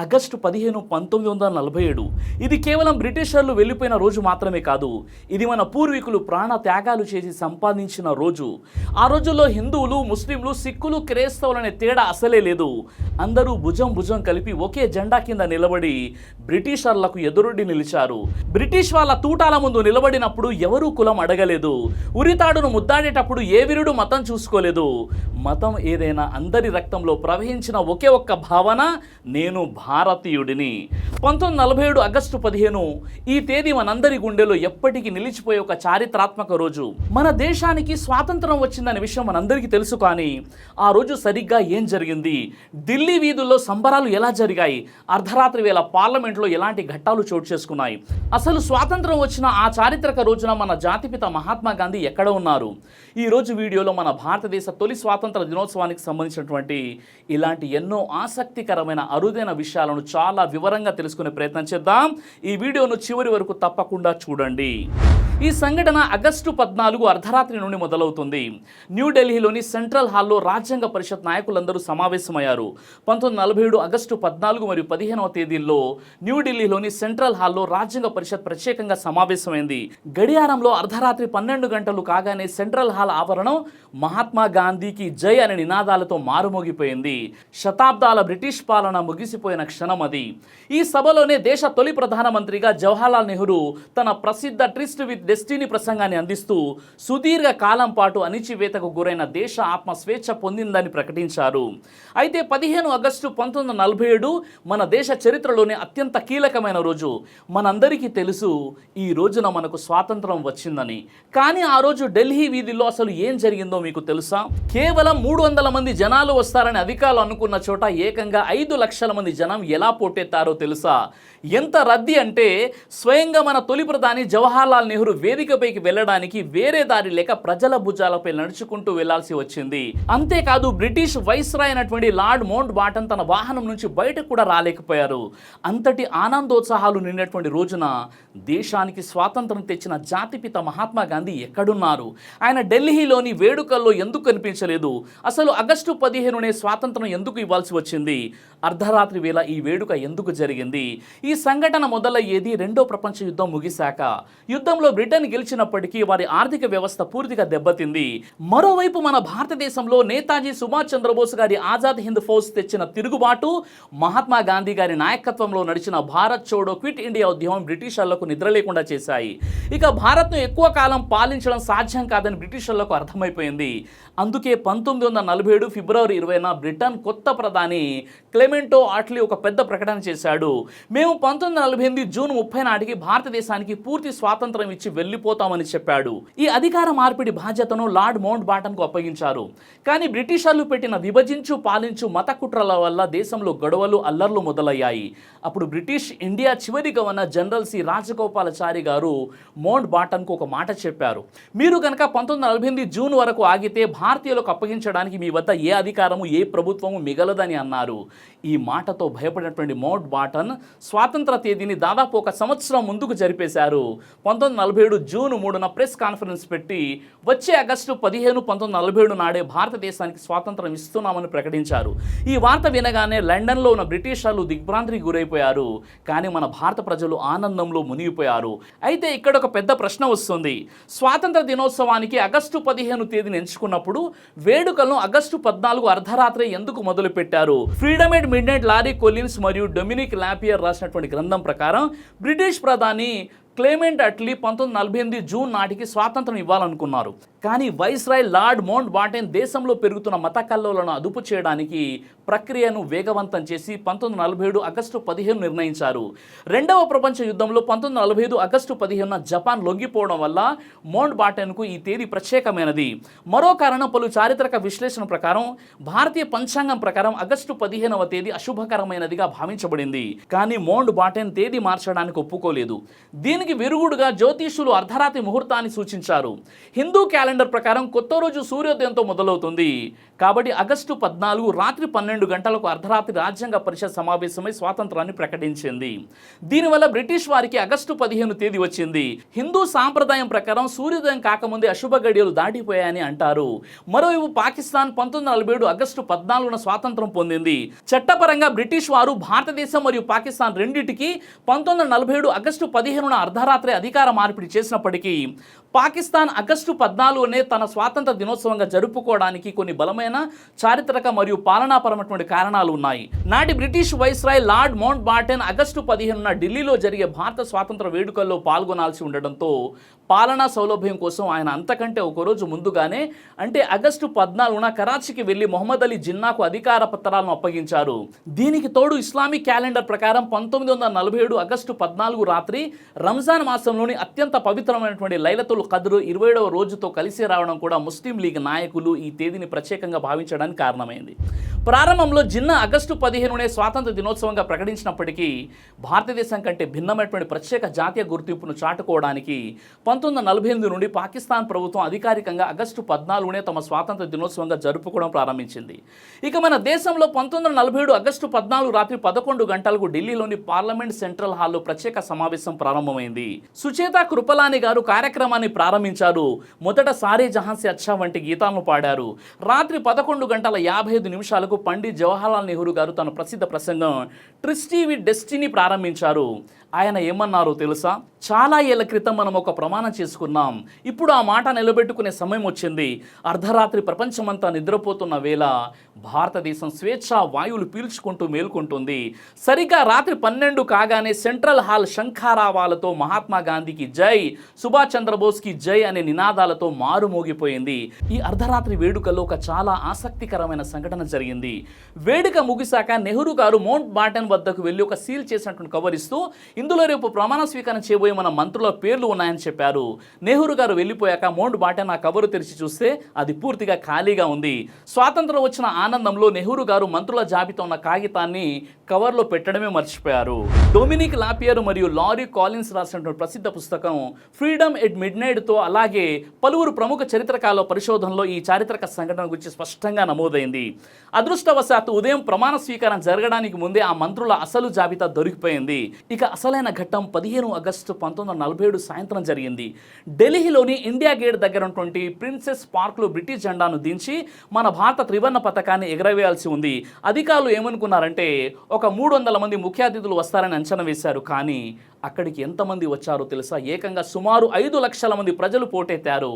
August 15, 1947. ఇది కేవలం బ్రిటిషర్లు వెళ్ళిపోయిన రోజు మాత్రమే కాదు, ఇది మన పూర్వీకులు ప్రాణ త్యాగాలు చేసి సంపాదించిన రోజు. ఆ రోజుల్లో హిందువులు, ముస్లింలు, సిక్కులు, క్రైస్తవులనే తేడా అసలే లేదు. అందరూ భుజం భుజం కలిపి ఒకే జెండా కింద నిలబడి బ్రిటిషర్లకు ఎదురొడ్డి నిలిచారు. బ్రిటిష్ వాళ్ళ తూటాల ముందు నిలబడినప్పుడు ఎవరూ కులం అడగలేదు. ఉరితాడును ముద్దాడేటప్పుడు ఏ వీరుడు మతం చూసుకోలేదు. మతం ఏదైనా అందరి రక్తంలో ప్రవహించిన ఒకే ఒక్క భావన, నేను భారతీయుడిని. 1947 ఆగస్టు 15 ఈ తేదీ మనందరి గుండెలో ఎప్పటికీ నిలిచిపోయే ఒక చారిత్రాత్మక రోజు. మన దేశానికి స్వాతంత్రం వచ్చిందనే విషయం మనందరికీ తెలుసు, కానీ ఆ రోజు సరిగ్గా ఏం జరిగింది, ఢిల్లీ వీధుల్లో సంబరాలు ఎలా జరిగాయి, అర్ధరాత్రి వేళ పార్లమెంట్లో ఎలాంటి ఘట్టాలు చోటు చేసుకున్నాయి, అసలు స్వాతంత్రం వచ్చిన ఆ చారిత్రక రోజున మన జాతిపిత మహాత్మా గాంధీ ఎక్కడ ఉన్నారు? ఈ రోజు వీడియోలో మన భారతదేశ తొలి స్వాతంత్ర దినోత్సవానికి సంబంధించినటువంటి ఇలాంటి ఎన్నో ఆసక్తికరమైన అరుదైన విషయాలను చాలా వివరంగా తెలుసుకునే ప్రయత్నం చేద్దాం. ఈ వీడియోను చివరి వరకు తప్పకుండా చూడండి. ఈ సంఘటన ఆగస్టు 14 అర్ధరాత్రి నుండి మొదలవుతుంది. న్యూఢిల్లీలోని సెంట్రల్ హాల్లో రాజ్యాంగ పరిషత్ నాయకులందరూ సమావేశమయ్యారు. 1947 ఆగస్టు 14 మరియు 15వ తేదీల్లో న్యూఢిల్లీలోని సెంట్రల్ హాల్లో రాజ్యాంగ పరిషత్ ప్రత్యేకంగా సమావేశమైంది. గడియారంలో అర్ధరాత్రి 12 గంటలు కాగానే సెంట్రల్ హాల్ ఆవరణం మహాత్మా గాంధీకి జై అనే నినాదాలతో మారుమోగిపోయింది. శతాబ్దాల బ్రిటిష్ పాలన ముగిసిపోయిన క్షణం అది. ఈ సభలోనే దేశ తొలి ప్రధానమంత్రిగా జవహర్లాల్ నెహ్రూ తన ప్రసిద్ధ ట్రిస్ట్ విత్ డెస్టినీ ప్రసంగాన్ని అందిస్తూ సుదీర్ఘ కాలం పాటు అణిచివేతకు గురైన దేశ ఆత్మ స్వేచ్ఛ పొందిందని ప్రకటించారు. అయితే 15 ఆగస్టు 1947 మన దేశ చరిత్రలోనే అత్యంత కీలకమైన రోజు. మనందరికీ తెలుసు ఈ రోజున మనకు స్వాతంత్రం వచ్చిందని. కానీ ఆ రోజు ఢిల్లీ వీధిలో అసలు ఏం జరిగిందో మీకు తెలుసా? కేవలం 300 మంది జనాలు వస్తారని అధికారులు అనుకున్న చోట ఏకంగా 5 లక్షల మంది జనం ఎలా పోటెత్తారో తెలుసా? ఎంత రద్దీ అంటే స్వయంగా మన తొలి ప్రధాని జవహర్లాల్ నెహ్రూ వేదికపైకి వెళ్ళడానికి వేరే దారి లేక ప్రజల భుజాలపై నడుచుకుంటూ వెళ్లాల్సి వచ్చింది. అంతేకాదు బ్రిటిష్ వైస్రాయ్ అయినటువంటి లార్డ్ మౌంట్ బాటన్ తన వాహనం నుంచి బయటకు కూడా రాలేకపోయారు. అంతటి ఆనందోత్సాహాలు నిండినటువంటి రోజున దేశానికి స్వాతంత్రం తెచ్చిన జాతిపిత మహాత్మా గాంధీ ఎక్కడున్నారు? ఆయన ఢిల్లీలోని వేడుకల్లో ఎందుకు కనిపించలేదు? అసలు ఆగస్టు 15నే స్వాతంత్రం ఎందుకు ఇవ్వాల్సి వచ్చింది? అర్ధరాత్రి వేళ ఈ వేడుక ఎందుకు జరిగింది? ఈ సంఘటన మొదలయ్యేది రెండో ప్రపంచ యుద్ధం ముగిశాక. యుద్ధంలో బ్రిటన్ గెలిచినప్పటికీ వారి ఆర్థిక వ్యవస్థ పూర్తిగా దెబ్బతింది. మరోవైపు మన భారతదేశంలో నేతాజీ సుభాష్ చంద్రబోస్ గారి ఆజాద్ హింద్ ఫౌజ్ తెచ్చిన తిరుగుబాటు, మహాత్మా గాంధీ గారి నాయకత్వంలో నడిచిన భారత్ చోడో క్విట్ ఇండియా ఉద్యమం బ్రిటిషర్లకు నిద్ర లేకుండా చేశాయి. ఇక భారత్ను ఎక్కువ కాలం పాలించడం సాధ్యం కాదని బ్రిటిషర్లకు అర్థమైపోయింది. అందుకే 1947 ఫిబ్రవరి 20న బ్రిటన్ కొత్త ప్రధాని క్లెమెంటో ఆట్లీ ఒక పెద్ద ప్రకటన చేశాడు. మేము 1948 జూన్ 30 నాటికి భారతదేశానికి పూర్తి స్వాతంత్రం ఇచ్చి వెళ్ళిపోతామని చెప్పాడు. ఈ అధికార మార్పిడి బాధ్యతను లార్డ్ మౌంట్ బాటన్కు అప్పగించారు. కానీ బ్రిటిషర్లు పెట్టిన విభజించు పాలించు మత కుట్రల వల్ల దేశంలో గొడవలు, అల్లర్లు మొదలయ్యాయి. అప్పుడు బ్రిటిష్ ఇండియా చివరి గవర్నర్ జనరల్ సి రాజగోపాలాచారి గారు మౌంట్ బాటన్కు ఒక మాట చెప్పారు. మీరు కనుక 1948 జూన్ వరకు ఆగితే భారతీయులకు అప్పగించడానికి మీ వద్ద ఏ అధికారము, ఏ ప్రభుత్వము మిగలదని అన్నారు. ఈ మాటతో భయపడినటువంటి మౌంట్ బాటన్ స్వాతంత్ర తేదీని దాదాపు ఒక సంవత్సరం ముందుకు జరిపేశారు. 1947 జూన్ 3న ప్రెస్ కాన్ఫరెన్స్ పెట్టి వచ్చే ఆగస్టు 15, 1947 నాడే భారతదేశానికి స్వాతంత్రం ఇస్తున్నామని ప్రకటించారు. ఈ వార్త వినగానే లండన్లో ఉన్న బ్రిటిషర్లు దిగ్భ్రాంతికి గురైపోయారు. కానీ మన భారత ప్రజలు ఆనందంలో మునిగిపోయారు. అయితే ఇక్కడ ఒక పెద్ద ప్రశ్న వస్తుంది. స్వాతంత్ర దినోత్సవానికి ఆగస్టు 15 తేదీని ఎంచుకున్నప్పుడు వేడుకలను ఆగస్టు 14 అర్ధరాత్రి ఎందుకు మొదలు పెట్టారు? Freedom at mid night lorry Collins మరియు డొమినిక్ లాపియర్ రాసినటువంటి గ్రంథం ప్రకారం బ్రిటిష్ ప్రధాని క్లెమెంట్ అట్లీ 1948 జూన్ నాటికి స్వాతంత్రం ఇవ్వాలనుకున్నారు. కానీ వైస్రాయ్ లార్డ్ మౌంట్ బాటన్ దేశంలో పెరుగుతున్న మత కల్లోలను అదుపు చేయడానికి ప్రక్రియను వేగవంతం చేసి 1947 ఆగస్టు 15 నిర్ణయించారు. రెండవ ప్రపంచ యుద్ధంలో 1945 ఆగస్టు 15న జపాన్ లొంగిపోవడం వల్ల మౌంట్ బాటన్కు ఈ తేదీ ప్రత్యేకమైనది. మరో కారణం, పలు చారిత్రక విశ్లేషణ ప్రకారం భారతీయ పంచాంగం ప్రకారం ఆగస్టు 15వ తేదీ అశుభకరమైనదిగా భావించబడింది. కానీ మౌంట్ బాటన్ తేదీ మార్చడానికి ఒప్పుకోలేదు. దీనికి విరుగుడుగా జ్యోతిష్యులు అర్ధరాత్రి ముహూర్తాన్ని సూచించారు. హిందూ క్యాలెండర్ ప్రకారం కొత్త రోజు సూర్యోదయంతో మొదలవుతుంది. కాబట్టి ఆగస్టు 14 రాత్రి 12 12 గంటలకు అర్ధరాత్రి రాజ్యాంగ పరిషత్ సమావేశమై స్వాతంత్రాన్ని ప్రకటించింది. దీనివల్ల బ్రిటిష్ వారికి ఆగస్టు 15 తేదీ వచ్చింది. హిందూ సాంప్రదాయం ప్రకారం సూర్యోదయం కాకముందే అశుభ గడియలు దాటిపోయాయని అంటారు. మరోవైపు పాకిస్తాన్ 1947 ఆగస్టు 14న స్వాతంత్రం పొందింది. చట్టపరంగా బ్రిటిష్ వారు భారతదేశం మరియు పాకిస్తాన్ రెండింటికి 1947 ఆగస్టు 15న అర్ధరాత్రి అధికార మార్పిడి చేసినప్పటికీ పాకిస్తాన్ ఆగస్టు 14నే తన స్వాతంత్ర దినోత్సవంగా జరుపుకోవడానికి కొన్ని బలమైన చారిత్రక మరియు పాలనాపరమైనటువంటి కారణాలు ఉన్నాయి. నాటి British viceroy Lord Mountbatten August 15న ఢిల్లీలో జరిగే భారత స్వాతంత్ర వేడుకల్లో పాల్గొనాల్సి ఉండడంతో పాలనా సౌలభ్యం కోసం ఆయన అంతకంటే ఒకరోజు ముందుగానే అంటే ఆగస్టు 14న కరాచీకి వెళ్లి మొహమ్మద్ అలీ జిన్నాకు అధికార పత్రాలను అప్పగించారు. దీనికి తోడు ఇస్లామిక్ క్యాలెండర్ ప్రకారం 1947 ఆగస్టు 14 రాత్రి రంజాన్ మాసంలోని అత్యంత పవిత్రమైనటువంటి లైలతుల్ ఖద్ర్ 27వ రోజుతో కలిసి రావడం కూడా ముస్లిం లీగ్ నాయకులు ఈ తేదీని ప్రత్యేకంగా భావించడానికి కారణమైంది. ప్రారంభంలో జిన్నా ఆగస్టు 15నే స్వాతంత్ర దినోత్సవంగా ప్రకటించినప్పటికీ భారతదేశం కంటే భిన్నమైనటువంటి ప్రత్యేక జాతీయ గుర్తింపును చాటుకోవడానికి 1948 నుండి పాకిస్తాన్ ప్రభుత్వం అధికారికంగా ఆగస్టు 14నే తమ స్వాతంత్ర దినోత్సవంగా జరుపుకోవడం ప్రారంభించింది. ఇక మన దేశంలో 1947 ఆగస్టు 14 రాత్రి 11 గంటలకు ఢిల్లీలోని పార్లమెంట్ సెంట్రల్ హాల్లో ప్రత్యేక సమావేశం ప్రారంభమైంది. సుచేత కృపలాని గారు కార్యక్రమాన్ని ప్రారంభించారు. మొదట సారే జహాన్ సే అచ్చా వంటి గీతాలను పాడారు. రాత్రి 11:55 పండిత్ జవహర్లాల్ నెహ్రూ గారు తన ప్రసిద్ధ ప్రసంగం ట్రిస్టీ విత్ డెస్టినీ ప్రారంభించారు. ఆయన ఏమన్నారో తెలుసా? చాలా ఏళ్ల క్రితం మనం ఒక ప్రమాణం చేసుకున్నాం. ఇప్పుడు ఆ మాట నిలబెట్టుకునే సమయం వచ్చింది. అర్ధరాత్రి ప్రపంచమంతా నిద్రపోతున్న వేళ భారతదేశం స్వేచ్ఛా వాయువులు పీల్చుకుంటూ మేల్కొంటుంది. సరిగ్గా రాత్రి 12 కాగానే సెంట్రల్ హాల్ శంఖారావాలతో మహాత్మా గాంధీకి జై, సుభాష్ చంద్రబోస్కి జై అనే నినాదాలతో మారుమోగిపోయింది. ఈ అర్ధరాత్రి వేడుకలో ఒక చాలా ఆసక్తికరమైన సంఘటన జరిగింది. వేడుక ముగిశాక నెహ్రూ గారు మౌంట్ బాటన్ వద్దకు వెళ్ళి ఒక సీల్ చేసినటువంటి కవర్ ఇస్తూ ఇందులో రేపు ప్రమాణ స్వీకారం చేయబోయే మన మంత్రుల పేర్లు ఉన్నాయని చెప్పారు. నెహ్రూ గారు వెళ్ళిపోయాక మౌంట్ బాటన్ ఆ కవరు తెరిచి చూస్తే అది పూర్తిగా ఖాళీగా ఉంది. స్వాతంత్రం వచ్చిన ఆనందంలో నెహ్రూ గారు మంత్రుల జాబితా ఉన్న కాగితాన్ని కవర్లో పెట్టడమే మర్చిపోయారు. డొమినిక్ లాపియర్ మరియు లారీ కాలిన్స్ రాసినటువంటి ప్రసిద్ధ పుస్తకం ఫ్రీడమ్ ఎట్ మిడ్ నైట్తో అలాగే పలువురు ప్రముఖ చరిత్రకారుల పరిశోధనలో ఈ చారిత్రక సంఘటన గురించి స్పష్టంగా నమోదైంది. అదృష్టవశాత్తు ఉదయం ప్రమాణ స్వీకారం జరగడానికి ముందే ఆ మంత్రుల అసలు జాబితా దొరికిపోయింది. ఇక అసలైన ఘట్టం 15 ఆగస్టు 1947 సాయంత్రం జరిగింది. ఢిల్లీలోని ఇండియా గేట్ దగ్గర ఉన్నటువంటి ప్రిన్సెస్ పార్క్లో బ్రిటిష్ జెండాను దించి మన భారత త్రివర్ణ పతాకాన్ని ఎగరవేయాల్సి ఉంది. అధికారులు ఏమనుకున్నారంటే ఒక 300 మంది ముఖ్య అతిథులు వస్తారని అంచనా వేశారు. కానీ అక్కడికి ఎంతమంది వచ్చారో తెలుసా? ఏకంగా సుమారు 5 లక్షల మంది ప్రజలు పోటెత్తారు.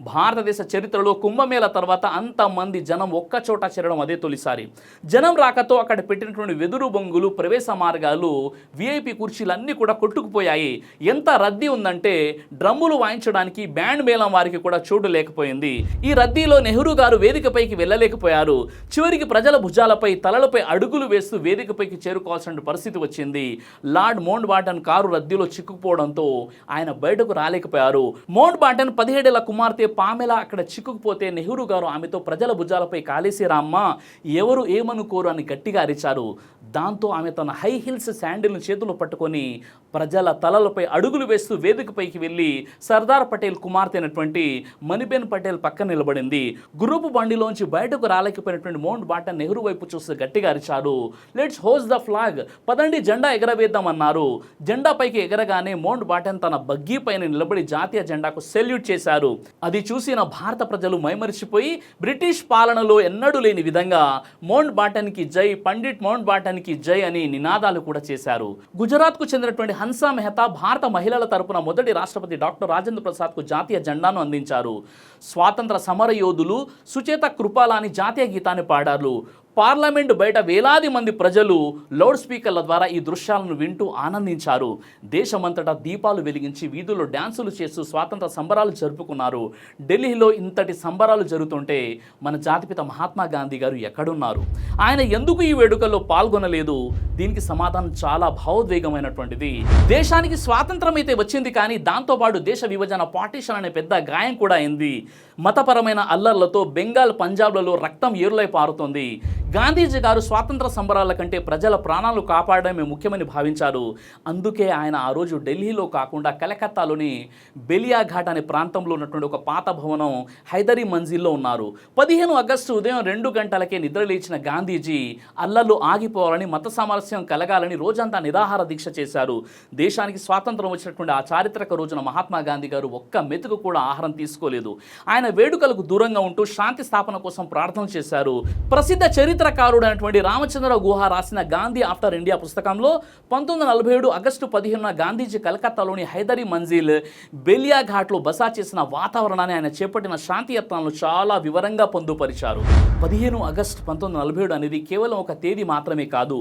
భారతదేశ చరిత్రలో కుంభమేళ తర్వాత అంతమంది జనం ఒక్కచోట చేరడం అదే తొలిసారి. జనం రాకతో అక్కడ పెట్టినటువంటి వెదురు బొంగులు, ప్రవేశ మార్గాలు, విఐపి కుర్చీలన్నీ కూడా కొట్టుకుపోయాయి. ఎంత రద్దీ ఉందంటే డ్రమ్ములు వాయించడానికి బ్యాండ్ మేళం వారికి కూడా చోటు లేకపోయింది. ఈ రద్దీలో నెహ్రూ గారు వేదికపైకి వెళ్ళలేకపోయారు. చివరికి ప్రజల భుజాలపై తలలపై అడుగులు వేస్తూ వేదికపైకి చేరుకోవాల్సిన పరిస్థితి వచ్చింది. లార్డ్ మౌంట్ బాటన్ కారు రద్దీలో చిక్కుకుపోవడంతో ఆయన బయటకు రాలేకపోయారు. మౌంట్ బాటన్ 17 ఏళ్ల కుమార్తె పామెలా అక్కడ చిక్కుకుపోతే నెహ్రూ గారు ఆమెతో ప్రజల భుజాలపై కాలేసి రామ్మా, ఎవరు ఏమనుకోరు అని గట్టిగా అరిచారు. దాంతో ఆమె తన హై హిల్స్ శాండిల్ను చేతులు పట్టుకొని ప్రజల తలలపై అడుగులు వేస్తూ వేదికపైకి వెళ్ళి సర్దార్ పటేల్ కుమార్తె అయినటువంటి మణిబెన్ పటేల్ పక్కన నిలబడింది. గ్రూపు బండిలోంచి బయటకు రాలేకపోయినటువంటి మౌంట్ బాటన్ నెహ్రూ వైపు చూస్తూ గట్టిగా అరిచారు, లెట్స్ హోస్ట్ ద ఫ్లాగ్, పదండి జెండా ఎగరవేద్దామన్నారు. జెండా పైకి ఎగరగానే మౌంట్ బాటన్ తన బగ్గీ పైన నిలబడి జాతీయ జెండాకు సెల్యూట్ చేశారు. అది చూసిన భారత ప్రజలు మైమరిచిపోయి బ్రిటిష్ పాలనలో ఎన్నడూ లేని విధంగా మౌంట్ బాటన్కి జై, పండిట్ మౌంట్ బాటన్కి జై అని నినాదాలు కూడా చేశారు. గుజరాత్కు చెందినటువంటి హన్సా మెహతా భారత మహిళల తరపున మొదటి రాష్ట్రపతి డాక్టర్ రాజేంద్ర ప్రసాద్కు జాతీయ జెండాను అందించారు. స్వాతంత్ర సమర యోధులు సుచేత కృపాలాని జాతీయ గీతాన్ని పాడారు. పార్లమెంటు బయట వేలాది మంది ప్రజలు లౌడ్ స్పీకర్ల ద్వారా ఈ దృశ్యాలను వింటూ ఆనందించారు. దేశమంతటా దీపాలు వెలిగించి వీధుల్లో డ్యాన్సులు చేస్తూ స్వాతంత్ర సంబరాలు జరుపుకున్నారు. ఢిల్లీలో ఇంతటి సంబరాలు జరుగుతుంటే మన జాతిపిత మహాత్మా గాంధీ గారు ఎక్కడున్నారు? ఆయన ఎందుకు ఈ వేడుకల్లో పాల్గొనలేదు? దీనికి సమాధానం చాలా భావోద్వేగమైనటువంటిది. దేశానికి స్వాతంత్రం అయితే వచ్చింది, కానీ దాంతోపాటు దేశ విభజన, పార్టీషన్ అనే పెద్ద గాయం కూడా అయింది. మతపరమైన అల్లర్లతో బెంగాల్, పంజాబ్లలో రక్తం ఏరులై పారుతోంది. గాంధీజీ గారు స్వాతంత్ర సంబరాల కంటే ప్రజల ప్రాణాలు కాపాడడమే ముఖ్యమని భావించారు. అందుకే ఆయన ఆ రోజు ఢిల్లీలో కాకుండా కలకత్తాలోని బెలియాఘాట్ అనే ప్రాంతంలో ఉన్నటువంటి ఒక పాత భవనం హైదరీ మంజిల్లో ఉన్నారు. 15 ఆగస్టు ఉదయం 2 గంటలకే నిద్రలేచిన గాంధీజీ అల్లర్లు ఆగిపోవాలని, మత సామరస్యం కలగాలని రోజంతా నిరాహార దీక్ష చేశారు. దేశానికి స్వాతంత్రం వచ్చినటువంటి ఆ చారిత్రక రోజున మహాత్మా గాంధీ గారు ఒక్క మెతుకు కూడా ఆహారం తీసుకోలేదు. ఆయన వేడుకలకు దూరంగా ఉంటూ శాంతి స్థాపన కోసం ప్రార్థన చేశారు. ప్రసిద్ధ చరిత్రకారుడు అయినటువంటి రామచంద్ర గుహ రాసిన గాంధీ ఆఫ్టర్ ఇండియా పుస్తకంలో 1947 ఆగస్టు 15న గాంధీజీ కలకత్తాలోని హైదరీ మంజిల్ బెలియాఘాట్లో బస చేసిన వాతావరణాన్ని, ఆయన చేపట్టిన శాంతి యత్నాలను చాలా వివరంగా పొందుపరిచారు. 15 ఆగస్టు 1947 అనేది కేవలం ఒక తేదీ మాత్రమే కాదు,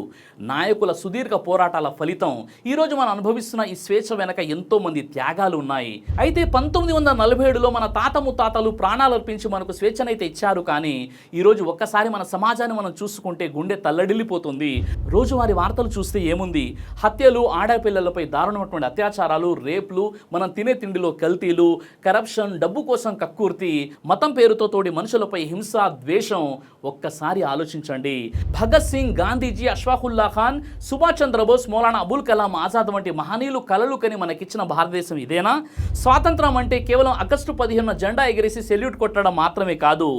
నాయకుల సుదీర్ఘ పోరాటాల ఫలితం. ఈరోజు మనం అనుభవిస్తున్న ఈ స్వేచ్ఛ వెనక ఎంతో మంది త్యాగాలు ఉన్నాయి. అయితే 1947లో మన తాత ముత్తాతలు ప్రాణాలు అర్పించి మనకు స్వేచ్ఛనైతే ఇచ్చారు. కానీ ఈరోజు ఒక్కసారి మన సమాజాన్ని మనం చూసుకుంటే గుండె తల్లడిల్లిపోతుంది. రోజువారి వార్తలు చూస్తే ఏముంది? హత్యలు, ఆడపిల్లలపై దారుణమైనటువంటి అత్యాచారాలు, రేప్లు, మనం తినే తిండిలో కల్తీలు, కరప్షన్, డబ్బు కోసం కక్కుర్తి, మతం పేరుతో తోడి మనుషులపై హింస, ద్వేషం. ఒక్కసారి ఆలోచించండి. భగత్ సింగ్, గాంధీజీ, అష్ఫాకుల్లా ఖాన్, సుభాష్ చంద్రబోస్, మౌలానా అబుల్ కలాం ఆజాద్ వంటి మహనీయులు కలలు కని మనకిచ్చిన భారతదేశం ఇదేనా? స్వాతంత్రం అంటే కేవలం ఆగస్టు 15న జెండా ఎగిరేసి సెల్యూట్ కొట్టడం మాత్రమే కాదు,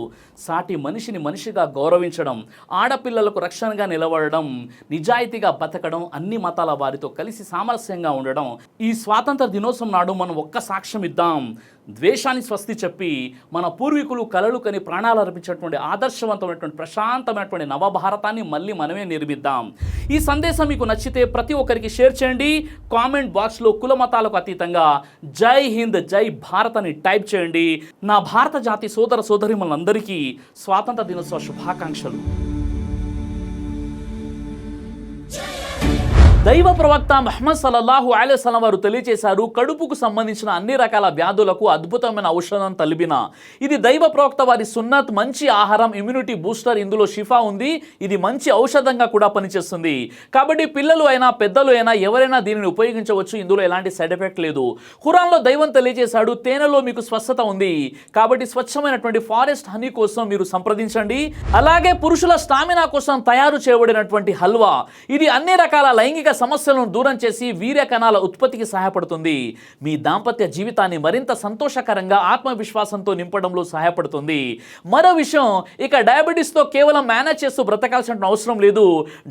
సాటి మనిషిని మనిషిగా గౌరవించడం, ఆడపిల్లలకు రక్షణగా నిలబడడం, నిజాయితీగా బతకడం, అన్ని మతాల వారితో కలిసి సామరస్యంగా ఉండడం. ఈ స్వాతంత్ర దినోత్సవం నాడు మనం ఒక్క సాక్ష్యం ఇద్దాం. ద్వేషాన్ని స్వస్తి చెప్పి మన పూర్వీకులు కలలు కని ప్రాణాలు అర్పించినటువంటి ఆదర్శవంతమైనటువంటి ప్రశాంతమైనటువంటి నవభారతాన్ని మళ్ళీ మనమే నిర్మిద్దాం. ఈ సందేశం మీకు నచ్చితే ప్రతి ఒక్కరికి షేర్ చేయండి. కామెంట్ బాక్స్లో కుల మతాలకు అతీతంగా జై హింద్, జై భారత్ అని టైప్ చేయండి. నా భారత జాతి సోదర సోదరీమణులందరికీ స్వాతంత్ర దినోత్సవ శుభాకాంక్షలు. దైవ ప్రవక్త ముహమ్మద్ సల్లల్లాహు అలైహి వసల్లం వారు తెలియజేశారు, కడుపుకు సంబంధించిన అన్ని రకాల వ్యాధులకు అద్భుతమైన ఔషధం తలిబిన. ఇది దైవ ప్రవక్త వారి సున్నత్, మంచి ఆహారం, ఇమ్యూనిటీ బూస్టర్. ఇందులో షిఫా ఉంది. ఇది మంచి ఔషధంగా కూడా పనిచేస్తుంది. కాబట్టి పిల్లలు అయినా పెద్దలు అయినా ఎవరైనా దీనిని ఉపయోగించవచ్చు. ఇందులో ఎలాంటి సైడ్ ఎఫెక్ట్ లేదు. ఖురాన్లో దైవం తెలియజేశాడు, తేనెలో మీకు స్వస్థత ఉంది. కాబట్టి స్వచ్ఛమైనటువంటి ఫారెస్ట్ హనీ కోసం మీరు సంప్రదించండి. అలాగే పురుషుల స్టామినా కోసం తయారు చేయబడినటువంటి హల్వా, ఇది అన్ని రకాల లైంగిక సమస్యలను దూరం చేసి వీర్య కణాల ఉత్పత్తికి సహాయపడుతుంది. మీ దాంపత్య జీవితాన్ని మరింత సంతోషకరంగా, ఆత్మవిశ్వాసంతో నింపడంలో సహాయపడుతుంది. మరో విషయం, ఇక డయాబెటీస్తో కేవలం మేనేజ్ చేస్తూ బ్రతకాల్సిన అవసరం లేదు.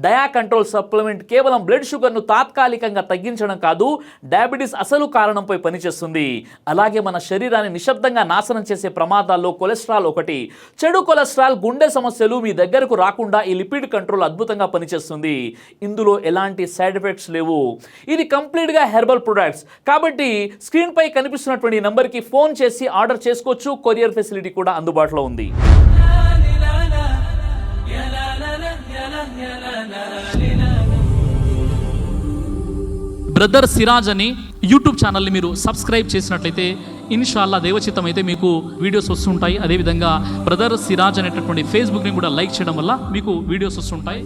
డయా కంట్రోల్ సప్లిమెంట్ కేవలం బ్లడ్ షుగర్ను తాత్కాలికంగా తగ్గించడం కాదు, డయాబెటీస్ అసలు కారణంపై పనిచేస్తుంది. అలాగే మన శరీరాన్ని నిశ్శబ్దంగా నాశనం చేసే ప్రమాదాల్లో కొలెస్ట్రాల్ ఒకటి. చెడు కొలెస్ట్రాల్, గుండె సమస్యలు మీ దగ్గరకు రాకుండా ఈ లిపిడ్ కంట్రోల్ అద్భుతంగా పనిచేస్తుంది. ఇందులో ఎలాంటి సైడ్ ఎఫెక్ట్స్ లేవు. ఇది కంప్లీట్గా హెర్బల్ ప్రొడక్ట్స్. కాబట్టి స్క్రీన్ పై కనిపిస్తున్నటువంటి నంబర్కి ఫోన్ చేసి ఆర్డర్ చేసుకోవచ్చు. కొరియర్ ఫెసిలిటీ కూడా అందుబాటులో ఉంది. బ్రదర్ సిరాజ్ అని యూట్యూబ్ ఛానల్ని మీరు సబ్స్క్రైబ్ చేసినట్లయితే ఇన్షాల్లా దేవచిత్తం అయితే మీకు వీడియోస్ వస్తుంటాయి. అదేవిధంగా బ్రదర్ సిరాజ్ అనేటటువంటి ఫేస్బుక్ని కూడా లైక్ చేయడం వల్ల మీకు వీడియోస్ వస్తుంటాయి.